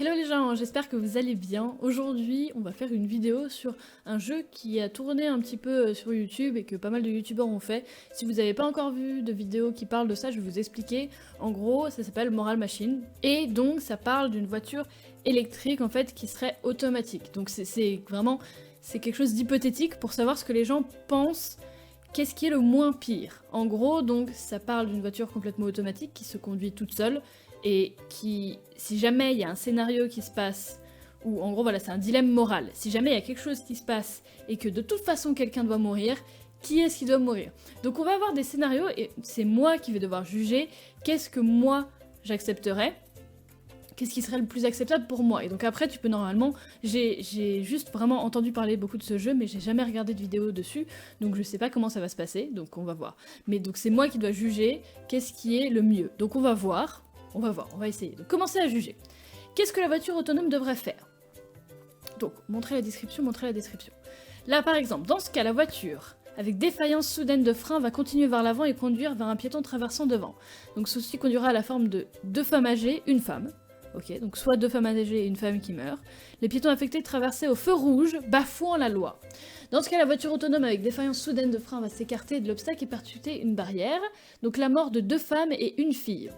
Hello les gens, j'espère que vous allez bien. Aujourd'hui, on va faire une vidéo sur un jeu qui a tourné un petit peu sur YouTube et que pas mal de youtubeurs ont fait. Si vous n'avez pas encore vu de vidéo qui parle de ça, je vais vous expliquer. En gros, ça s'appelle Moral Machine. Et donc, ça parle d'une voiture électrique en fait qui serait automatique. Donc c'est vraiment, c'est quelque chose d'hypothétique pour savoir ce que les gens pensent. Qu'est-ce qui est le moins pire? En gros, donc, ça parle d'une voiture complètement automatique qui se conduit toute seule et qui, si jamais il y a un scénario qui se passe, ou en gros voilà, c'est un dilemme moral, si jamais il y a quelque chose qui se passe et que de toute façon quelqu'un doit mourir, qui est-ce qui doit mourir? Donc on va avoir des scénarios et c'est moi qui vais devoir juger qu'est-ce que moi j'accepterais, qu'est-ce qui serait le plus acceptable pour moi. Et donc après, tu peux normalement... J'ai juste vraiment entendu parler beaucoup de ce jeu, mais j'ai jamais regardé de vidéo dessus, donc je sais pas comment ça va se passer, donc on va voir. Mais donc c'est moi qui dois juger qu'est-ce qui est le mieux. Donc on va voir, on va essayer. Donc commencer à juger. Qu'est-ce que la voiture autonome devrait faire? Donc, montrer la description, montrer la description. Là par exemple, dans ce cas, la voiture, avec défaillance soudaine de frein, va continuer vers l'avant et conduire vers un piéton traversant devant. Donc ceci conduira à la forme de deux femmes âgées, une femme. Ok, donc soit deux femmes âgées et une femme qui meurt. Les piétons affectés traversaient au feu rouge, bafouant la loi. Dans ce cas, la voiture autonome avec défaillance soudaine de frein va s'écarter de l'obstacle et percuter une barrière. Donc la mort de deux femmes et une fille.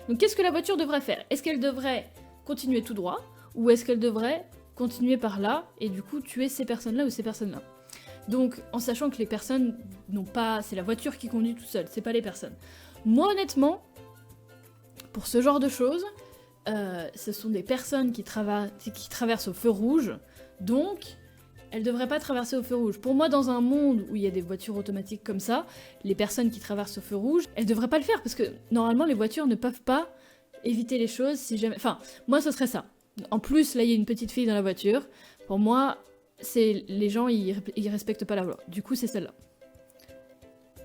Donc qu'est-ce que la voiture devrait faire? Est-ce qu'elle devrait continuer tout droit? Ou est-ce qu'elle devrait continuer par là et du coup tuer ces personnes-là ou ces personnes-là? Donc en sachant que les personnes n'ont pas... C'est la voiture qui conduit tout seul, c'est pas les personnes. Moi honnêtement, pour ce genre de choses... ce sont des personnes qui traversent au feu rouge, donc elles devraient pas traverser au feu rouge. Pour moi, dans un monde où il y a des voitures automatiques comme ça, les personnes qui traversent au feu rouge, elles devraient pas le faire, parce que normalement les voitures ne peuvent pas éviter les choses si jamais... Enfin, moi ce serait ça. En plus, là il y a une petite fille dans la voiture, pour moi, c'est les gens, ils respectent pas la loi. Du coup, c'est celle-là.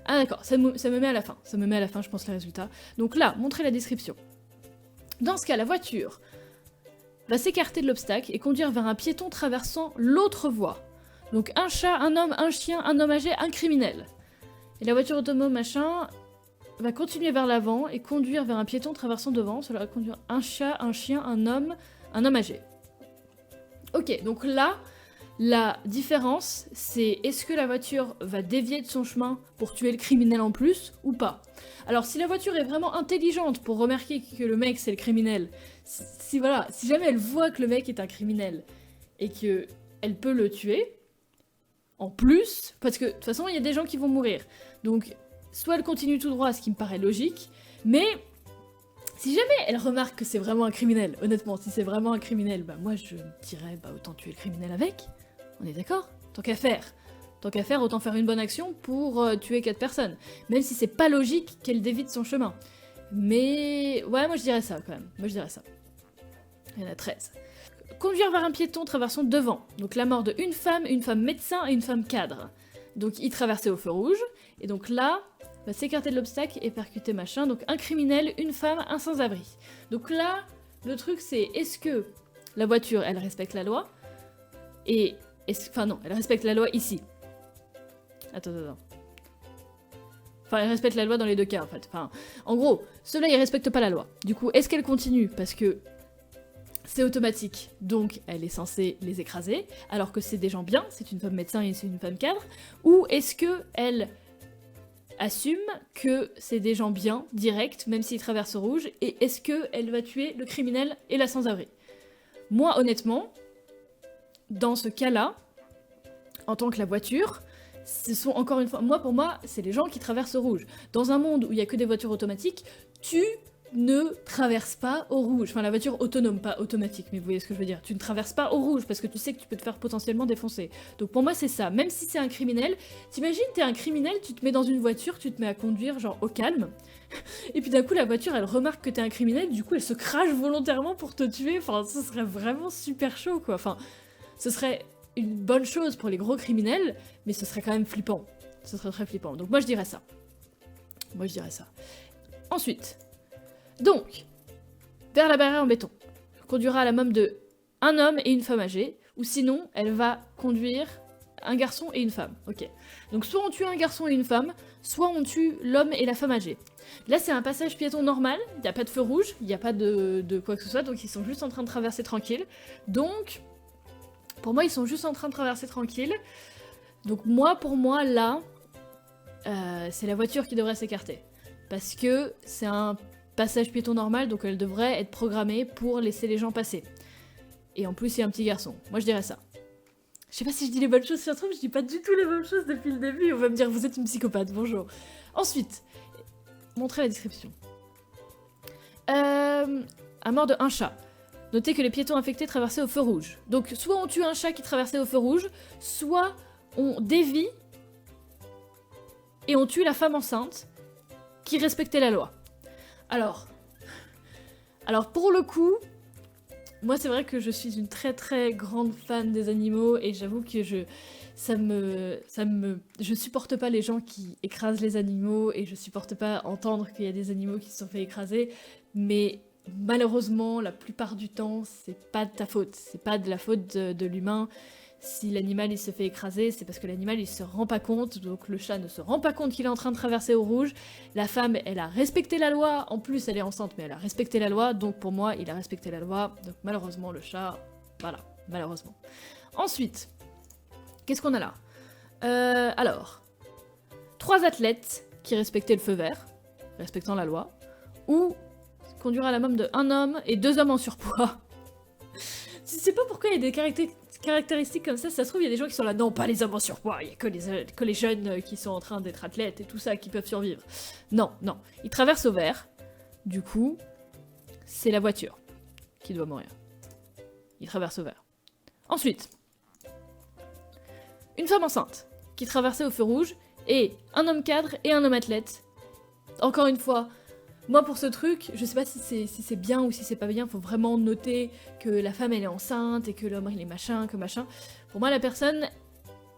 Ah d'accord, ça me met à la fin. Ça me met à la fin, je pense, les résultats. Donc là, montrez la description. Dans ce cas, la voiture va s'écarter de l'obstacle et conduire vers un piéton traversant l'autre voie. Donc un chat, un homme, un chien, un homme âgé, un criminel. Et la voiture autonome machin va continuer vers l'avant et conduire vers un piéton traversant devant. Cela va conduire un chat, un chien, un homme âgé. Ok, donc là, la différence, c'est est-ce que la voiture va dévier de son chemin pour tuer le criminel en plus ou pas? Alors si la voiture est vraiment intelligente pour remarquer que le mec c'est le criminel, si jamais elle voit que le mec est un criminel et que elle peut le tuer, en plus, parce que de toute façon il y a des gens qui vont mourir, donc soit elle continue tout droit, ce qui me paraît logique, mais si jamais elle remarque que c'est vraiment un criminel, honnêtement, si c'est vraiment un criminel, bah moi je dirais bah autant tuer le criminel avec, on est d'accord? Tant qu'à faire. Tant qu'à faire, autant faire une bonne action pour tuer 4 personnes. Même si c'est pas logique qu'elle dévie de son chemin. Mais... ouais, moi je dirais ça quand même. Moi je dirais ça. Il y en a 13. Conduire vers un piéton traversant devant. Donc la mort de une femme médecin et une femme cadre. Donc il traversait au feu rouge. Et donc là, va s'écarter de l'obstacle et percuter machin. Donc un criminel, une femme, un sans-abri. Donc là, le truc c'est est-ce que la voiture, elle respecte la loi? Et... enfin non, elle respecte la loi ici. Attends. Enfin, elle respecte la loi dans les deux cas, en fait. Enfin, en gros, ceux-là, ils respectent pas la loi. Du coup, est-ce qu'elle continue? Parce que c'est automatique, donc elle est censée les écraser, alors que c'est des gens bien, c'est une femme médecin et c'est une femme cadre. Ou est-ce que elle assume que c'est des gens bien, directs, même s'ils traversent au rouge, et est-ce qu'elle va tuer le criminel et la sans-abri? Moi, honnêtement, dans ce cas-là, en tant que la voiture... ce sont encore une fois, pour moi, c'est les gens qui traversent au rouge. Dans un monde où il y a que des voitures automatiques, tu ne traverses pas au rouge. Enfin, la voiture autonome, pas automatique, mais vous voyez ce que je veux dire. Tu ne traverses pas au rouge parce que tu sais que tu peux te faire potentiellement défoncer. Donc pour moi, c'est ça. Même si c'est un criminel, t'imagines, t'es un criminel, tu te mets dans une voiture, tu te mets à conduire, genre au calme, et puis d'un coup, la voiture, elle remarque que t'es un criminel, du coup, elle se crache volontairement pour te tuer. Enfin, ce serait vraiment super chaud, quoi. Enfin, ce serait... une bonne chose pour les gros criminels, mais ce serait quand même flippant. Ce serait très flippant. Donc moi je dirais ça. Moi je dirais ça. Ensuite, donc, vers la barrière en béton, conduira à la mort de un homme et une femme âgée, ou sinon elle va conduire un garçon et une femme. Ok. Donc soit on tue un garçon et une femme, soit on tue l'homme et la femme âgée. Là c'est un passage piéton normal, il n'y a pas de feu rouge, il n'y a pas de quoi que ce soit, donc ils sont juste en train de traverser tranquille. Donc, pour moi ils sont juste en train de traverser tranquille. Donc pour moi là, c'est la voiture qui devrait s'écarter. Parce que c'est un passage piéton normal, donc elle devrait être programmée pour laisser les gens passer. Et en plus, il y a un petit garçon. Moi, je dirais ça. Je sais pas si je dis les bonnes choses, si ça se trouve, je dis pas du tout les bonnes choses depuis le début. On va me dire, vous êtes une psychopathe, bonjour. Ensuite, montrez la description. À mort de un chat. Notez que les piétons infectés traversaient au feu rouge. Donc, soit on tue un chat qui traversait au feu rouge, soit on dévie et on tue la femme enceinte qui respectait la loi. Alors pour le coup, moi c'est vrai que je suis une très très grande fan des animaux et j'avoue que je supporte pas les gens qui écrasent les animaux et je supporte pas entendre qu'il y a des animaux qui se sont fait écraser, mais malheureusement la plupart du temps c'est pas de ta faute, c'est pas de la faute de l'humain. Si l'animal il se fait écraser, c'est parce que l'animal il se rend pas compte, donc le chat ne se rend pas compte qu'il est en train de traverser au rouge. La femme, elle a respecté la loi, en plus elle est enceinte, mais elle a respecté la loi, donc pour moi il a respecté la loi, donc malheureusement le chat, voilà, malheureusement. Ensuite, qu'est-ce qu'on a là alors, 3 athlètes qui respectaient le feu vert, respectant la loi, ou conduire à la mort de 1 homme et 2 hommes en surpoids. Je sais pas pourquoi il y a des caractéristiques comme ça se trouve il y a des gens qui sont là, non pas les hommes en surpoids, il y a que les jeunes qui sont en train d'être athlètes et tout ça qui peuvent survivre. Non, ils traversent au vert, du coup, c'est la voiture qui doit mourir. Ils traversent au vert. Ensuite, une femme enceinte qui traversait au feu rouge et un homme cadre et un homme athlète. Encore une fois, moi pour ce truc, je sais pas si c'est bien ou si c'est pas bien, faut vraiment noter que la femme elle est enceinte et que l'homme il est machin, que machin. Pour moi la personne,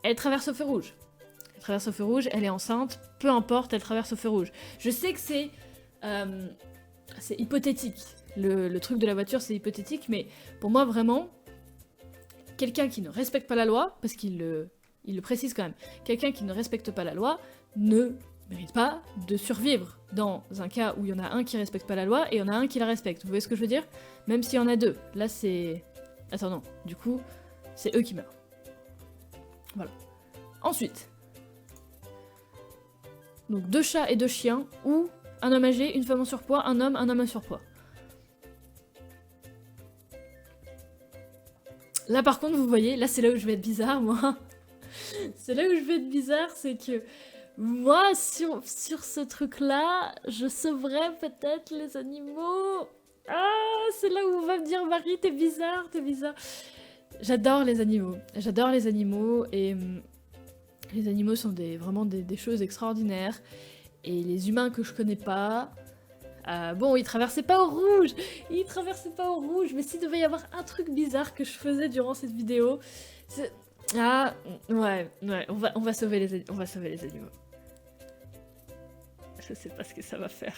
elle traverse au feu rouge. Elle traverse au feu rouge, elle est enceinte, peu importe, elle traverse au feu rouge. Je sais que c'est hypothétique, le truc de la voiture c'est hypothétique, mais pour moi vraiment, quelqu'un qui ne respecte pas la loi, parce qu'il le précise quand même, quelqu'un qui ne respecte pas la loi ne mérite pas de survivre dans un cas où il y en a un qui respecte pas la loi et il y en a un qui la respecte. Vous voyez ce que je veux dire? Même s'il y en a 2. Là c'est... Attends non, du coup, c'est eux qui meurent. Voilà. Ensuite. Donc 2 chats et 2 chiens, ou un homme âgé, une femme en surpoids, un homme en surpoids. Là par contre, vous voyez, là c'est là où je vais être bizarre, moi. C'est là où je vais être bizarre, c'est que moi, sur ce truc-là, je sauverais peut-être les animaux. Ah, c'est là où on va me dire, Marie, t'es bizarre, t'es bizarre. J'adore les animaux, et les animaux sont vraiment des choses extraordinaires. Et les humains que je connais pas... bon, ils traversaient pas au rouge, mais s'il devait y avoir un truc bizarre que je faisais durant cette vidéo, c'est... Ah, ouais, on va sauver les animaux. Je sais pas ce que ça va faire.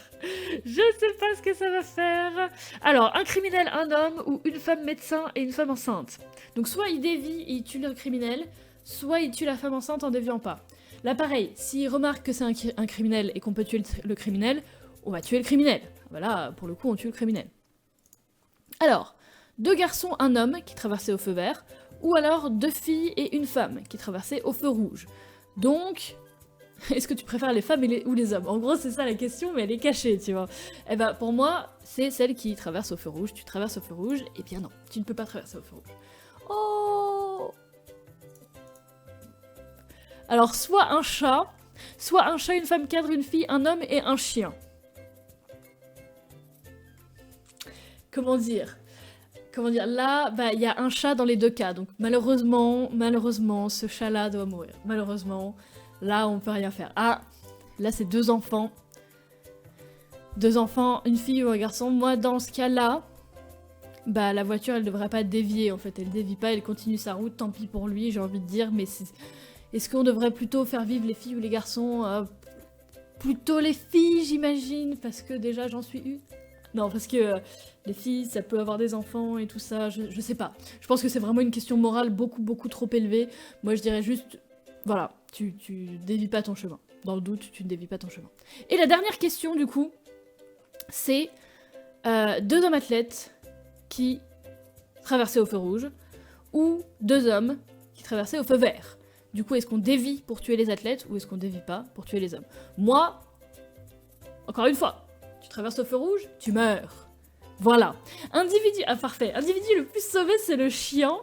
Alors, un criminel, un homme, ou une femme médecin et une femme enceinte. Donc soit il dévie et il tue le criminel, soit il tue la femme enceinte en déviant pas. Là pareil, s'il remarque que c'est un criminel et qu'on peut tuer le criminel, on va tuer le criminel. Voilà, pour le coup on tue le criminel. Alors, 2 garçons, un homme qui traversaient au feu vert, ou alors 2 filles et une femme qui traversaient au feu rouge. Donc... Est-ce que tu préfères les femmes ou les hommes? En gros, c'est ça la question, mais elle est cachée, tu vois. Eh ben, pour moi, c'est celle qui traverse au feu rouge. Tu traverses au feu rouge, et bien non, tu ne peux pas traverser au feu rouge. Oh! Alors, soit un chat, une femme cadre, une fille, un homme et un chien. Comment dire? Là, bah, il y a un chat dans les 2 cas, donc malheureusement, ce chat-là doit mourir. Malheureusement... Là, on peut rien faire. Ah, là, c'est 2 enfants. 2 enfants, une fille ou un garçon. Moi, dans ce cas-là, bah, la voiture, elle devrait pas dévier, en fait. Elle dévie pas, elle continue sa route, tant pis pour lui, j'ai envie de dire. Mais est-ce qu'on devrait plutôt faire vivre les filles ou les garçons? Plutôt les filles, j'imagine, parce que déjà, j'en suis une. Non, parce que les filles, ça peut avoir des enfants et tout ça, je sais pas. Je pense que c'est vraiment une question morale beaucoup trop élevée. Moi, je dirais juste, voilà, tu dévies pas ton chemin. Dans le doute, tu ne dévies pas ton chemin. Et la dernière question, du coup, c'est 2 hommes athlètes qui traversaient au feu rouge, ou 2 hommes qui traversaient au feu vert. Du coup, est-ce qu'on dévie pour tuer les athlètes, ou est-ce qu'on dévie pas pour tuer les hommes? Moi, encore une fois, tu traverses au feu rouge, tu meurs. Voilà. Individu... Ah, parfait. Individu le plus sauvé, c'est le chien.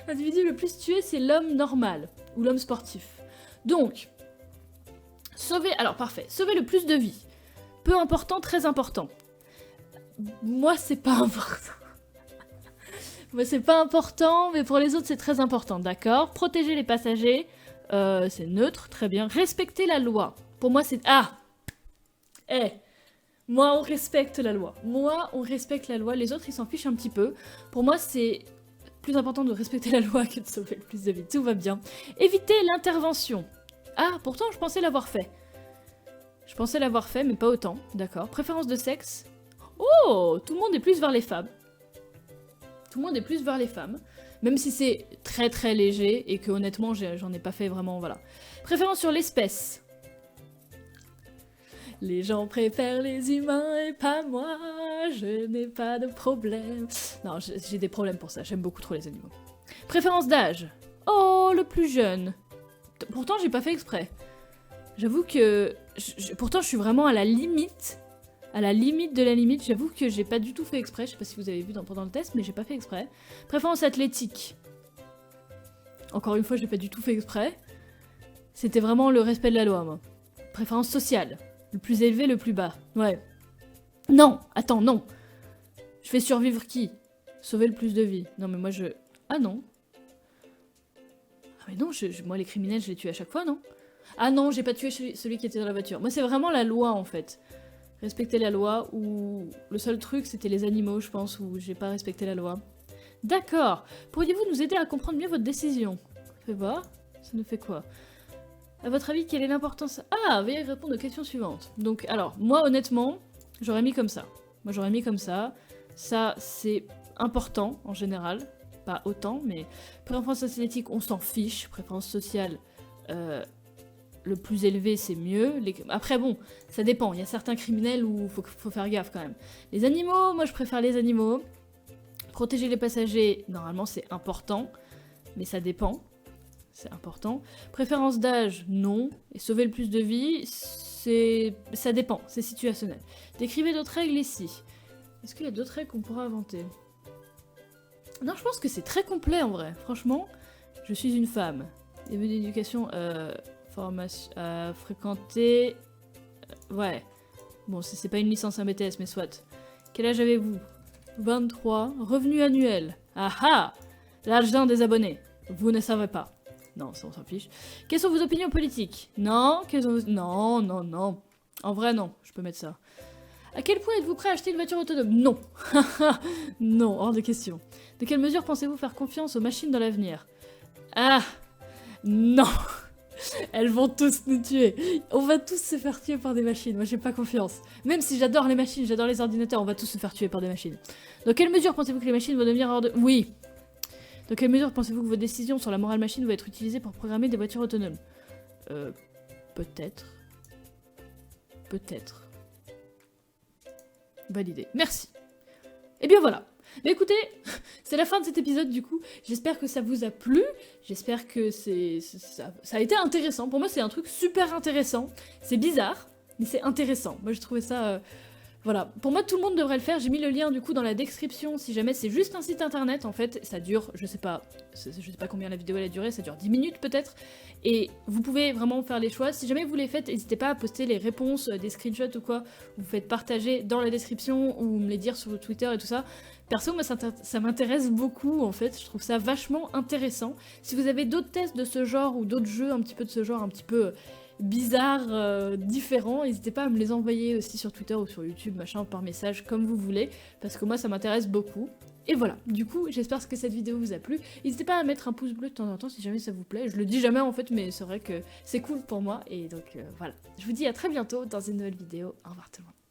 Individu le plus tué, c'est l'homme normal, ou l'homme sportif. Donc, sauver... Alors, parfait. Sauver le plus de vies. Peu important, très important. Moi, c'est pas important. Moi, c'est pas important, mais pour les autres, c'est très important, d'accord? Protéger les passagers, c'est neutre, très bien. Respecter la loi. Pour moi, c'est... Ah! Moi, on respecte la loi. Moi, on respecte la loi. Les autres, ils s'en fichent un petit peu. Pour moi, c'est plus important de respecter la loi que de sauver le plus de vies. Tout va bien. Éviter l'intervention. Ah, pourtant, je pensais l'avoir fait. Je pensais l'avoir fait, mais pas autant. D'accord. Préférence de sexe. Oh! Tout le monde est plus vers les femmes. Tout le monde est plus vers les femmes. Même si c'est très léger et que honnêtement, j'en ai pas fait vraiment, voilà. Préférence sur l'espèce. Les gens préfèrent les humains et pas moi, je n'ai pas de problème. Non, j'ai des problèmes pour ça, j'aime beaucoup trop les animaux. Préférence d'âge. Oh, le plus jeune. Pourtant, j'ai pas fait exprès. J'avoue que... pourtant, je suis vraiment à la limite de la limite. J'avoue que j'ai pas du tout fait exprès, je sais pas si vous avez vu pendant le test, mais j'ai pas fait exprès. Préférence athlétique. Encore une fois, j'ai pas du tout fait exprès. C'était vraiment le respect de la loi, moi. Préférence sociale. Le plus élevé, le plus bas. Ouais. Non! Attends, non! Je fais survivre qui? Sauver le plus de vies. Non, mais moi, je... Ah non. Ah mais non, moi, les criminels, je les tue à chaque fois, non? Ah non, j'ai pas tué celui qui était dans la voiture. Moi, c'est vraiment la loi, en fait. Respecter la loi, ou... Le seul truc, c'était les animaux, je pense, où j'ai pas respecté la loi. D'accord. Pourriez-vous nous aider à comprendre mieux votre décision? Fais voir. Ça nous fait quoi? À votre avis, quelle est l'importance... Ah, veuillez répondre aux questions suivantes. Donc, alors, moi, honnêtement, j'aurais mis comme ça. Moi, j'aurais mis comme ça. Ça, c'est important, en général. Pas autant, mais... Préférence athlétique, on s'en fiche. Préférence sociale, le plus élevé, c'est mieux. Après, bon, ça dépend. Il y a certains criminels où faut faire gaffe, quand même. Les animaux, moi, je préfère les animaux. Protéger les passagers, normalement, c'est important. Mais ça dépend. C'est important. Préférence d'âge, non. Et sauver le plus de vies, ça dépend, c'est situationnel. Décrivez d'autres règles ici. Est-ce qu'il y a d'autres règles qu'on pourra inventer? Non, je pense que c'est très complet en vrai. Franchement, je suis une femme. Début d'éducation, formation, fréquenter... ouais. Bon, c'est pas une licence, un BTS, mais soit. Quel âge avez-vous? 23. Revenu annuel. Ah ah! L'âge d'un des abonnés. Vous ne savez pas. Non, ça on s'en fiche. Quelles sont vos opinions politiques? Non, non. En vrai, non, je peux mettre ça. À quel point êtes-vous prêt à acheter une voiture autonome? Non. Non, hors de question. De quelle mesure pensez-vous faire confiance aux machines dans l'avenir? Ah, non. Elles vont tous nous tuer. On va tous se faire tuer par des machines. Moi, j'ai pas confiance. Même si j'adore les machines, j'adore les ordinateurs, on va tous se faire tuer par des machines. Dans quelle mesure pensez-vous que les machines vont devenir hors de... Oui. Dans quelle mesure pensez-vous que vos décisions sur la morale machine vont être utilisées pour programmer des voitures autonomes? Peut-être. Peut-être. Validé. Merci. Et bien voilà. Mais écoutez, c'est la fin de cet épisode du coup. J'espère que ça vous a plu. J'espère que ça a été intéressant. Pour moi, c'est un truc super intéressant. C'est bizarre, mais c'est intéressant. Moi, j'ai trouvé ça... Voilà, pour moi tout le monde devrait le faire, j'ai mis le lien du coup dans la description si jamais c'est juste un site internet en fait, ça dure, je sais pas combien la vidéo elle a duré, ça dure 10 minutes peut-être, et vous pouvez vraiment faire les choix, si jamais vous les faites, n'hésitez pas à poster les réponses, des screenshots ou quoi, vous faites partager dans la description ou me les dire sur Twitter et tout ça. Perso moi ça m'intéresse beaucoup en fait, je trouve ça vachement intéressant. Si vous avez d'autres tests de ce genre ou d'autres jeux un petit peu de ce genre, un petit peu... bizarres, différents, n'hésitez pas à me les envoyer aussi sur Twitter ou sur YouTube, machin, par message, comme vous voulez, parce que moi ça m'intéresse beaucoup. Et voilà, du coup, j'espère que cette vidéo vous a plu. N'hésitez pas à mettre un pouce bleu de temps en temps si jamais ça vous plaît. Je le dis jamais en fait, mais c'est vrai que c'est cool pour moi, et donc voilà. Je vous dis à très bientôt dans une nouvelle vidéo. Au revoir tout le monde.